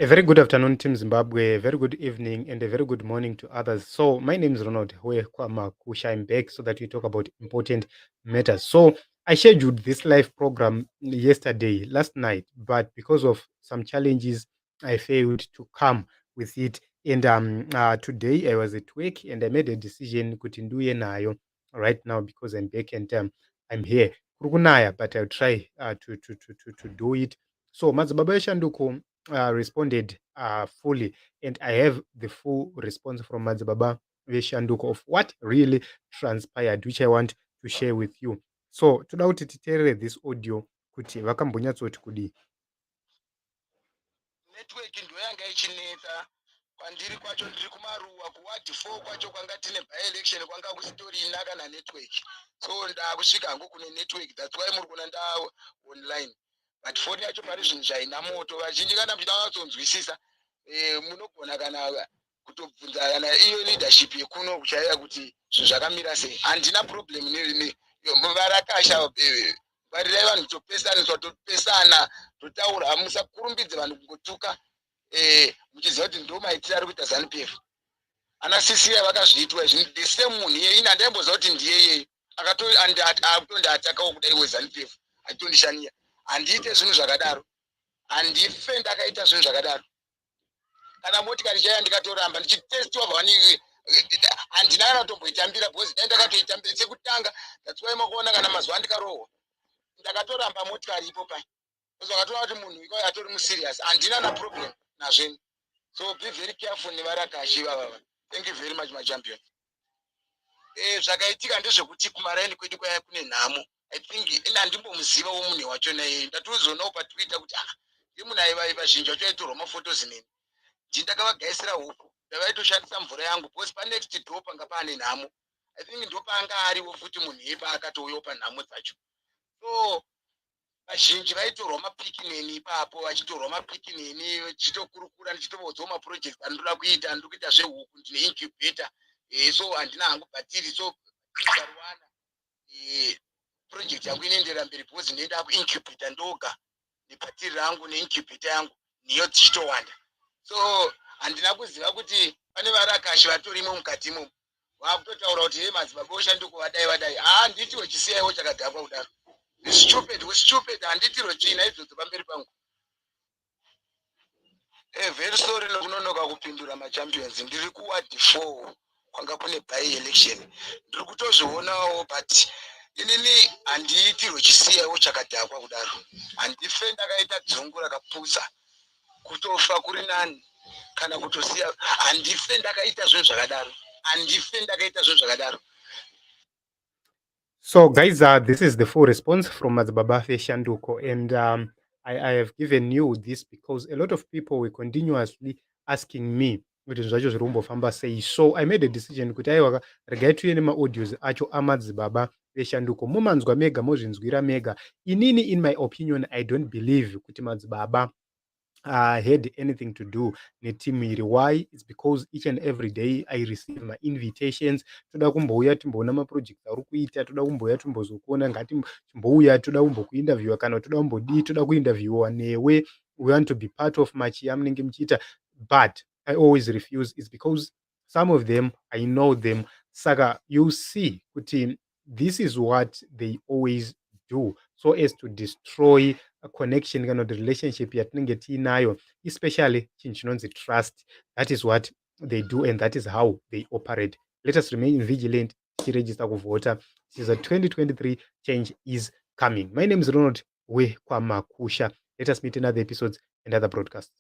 A very good afternoon, Team Zimbabwe. A very good evening and a very good morning to others. So, my name is Ronald Kwamakusha. I'm back so that we talk about important matters. So, I scheduled this live program last night, but because of some challenges, I failed to come with it. And today I was at work and I made a decision kuti ndiuye nayo right now because I'm back and I'm here. Kurukunaya, but I'll try to do it. So, Madzibaba veShanduko responded fully, and I have the full response from Madzibaba veShanduko of what really transpired, which I want to share with you. So toda kuti titeerere this audio kuti vakambonyatsoti kudii. Network ndoyanga ichinetsa kwandiri kwacho ndiri kumaruwa kuward 4 kwacho kwanga tine by election kwanga kusitorina kana network, so ndakusvika hangu kune network, that's why muri kuona nda online, but phone yacho pari zvinhu zvaina moto. Vazhinji kana muchida kunyatsonzwisisa munogona kana kutobvunza kana iyo leadership yekuno kuchaiva kuti zvinhu zvakamira sei. Handina problem varakasha varirai vanhu topesaniswa topesana totaura, musakurumbidze vanhu kungotuka muchiziva kuti ndo maitiro ari kuita ZANU PF. Ana CCI vakazviitwa izvi, the same munhu iyeye handaimbozva kuti ndiyeye akatondiatakawo kudai weZANU PF achitondishanyira. Handiite zvinhu zvakadaro, handife ndakaita zvinhu zvakadaro. Kana motikari chaiya ndikatoramba ndichitestiwa bvani, handina kana kutomboitambira bhozi dai ndakatoitambira sekutanga. That's why makuona kana mazuva ndikarohwa ndakatoramba motikari ipo pai, zvakatoona kuti munhu iko atori muserious, handina na problem nazveni. So be very careful nevarakashi vava. Thank you very much my champion. Zvakaitika ndezvekuti kumaraini kwedu kwaya kune nhamo. I think handimbomuziva womunhu wacho naye, ndatozoonawo patwitter kuti ndimunhu aivaiva zhinji wacho aitorwa mafotos neni. Ndakavagaisira huku ndavaitoshandisa mvura yangu because panext door panga pane nhamo. I think ndo paanga ariwo futi munhu ipa akatouyawo panhamo dzacho. So vazhinji vaitorwa mapiki neni ipapo, vachitorwa mapiki neni vachitokurukura ndichitovodzawo maproject andoda kuita, ndiri kuita zvehuku, ndine incubator. So handina hangu bhatiri, so Rwanda project yangu inoendera mberi because ndinoenda kuincubator ndoga nebhatiri rangu neincubator yangu niyo dzichitowanda. So handina kuziva kuti pane varakashi vatorimo mukati imomo vakutotaura kuti Madzibaba veShanduko vadai. Handiti wechisiyaiwo chakadhakwa kudaro. Stupid, handitiro china izvozvo pamberi pangu. Very sorry nokunonoka kupindura machampions. Ndiri kuward 4 kwanga kune by election. Ndiri kutozvionawo but inini handiitirwe chisiyaiwo chakadhakwa kudaro. Handife ndakaita dzungu rakapusa kutofa kuri nani kana kutosiya. Handife ndakaita zvinhu zvakadaro. So guys, this is the full response from Madzibaba veShanduko, and I have given you this because a lot of people were continuously asking me kuti zvacho zviri kumbofamba sei. So I made a decision kuti aiwa regai tiuye nemaaudios acho aMadzibaba veShanduko mumanzwa mega, mozvinzwira mega. Inini, in my opinion, I don't believe kuti Madzibaba had anything to do neteam iri. Why? It's because each and every day I receive my invitations. Toda kumbouya timboona maprojects ari kuita, toda kumbouya timbozokuona, ngati timbouya, toda kumbokuinterviewa kana toda kumbodii, toda kuinterviewa newe, we want to be part of machiya munenge muchiita, but I always refuse. It's because some of them I know them. Saka you see kuti this is what they always do so as to destroy a connection, kind of the relationship yatinenge tiinayo, especially chinhu chinonzi trust. That is what they do and that is how they operate. Let us remain vigilant, tichirejista kuvhota. This is a 2023 change is coming. My name is Ronald Kwamakusha. Let us meet in other episodes and other broadcasts.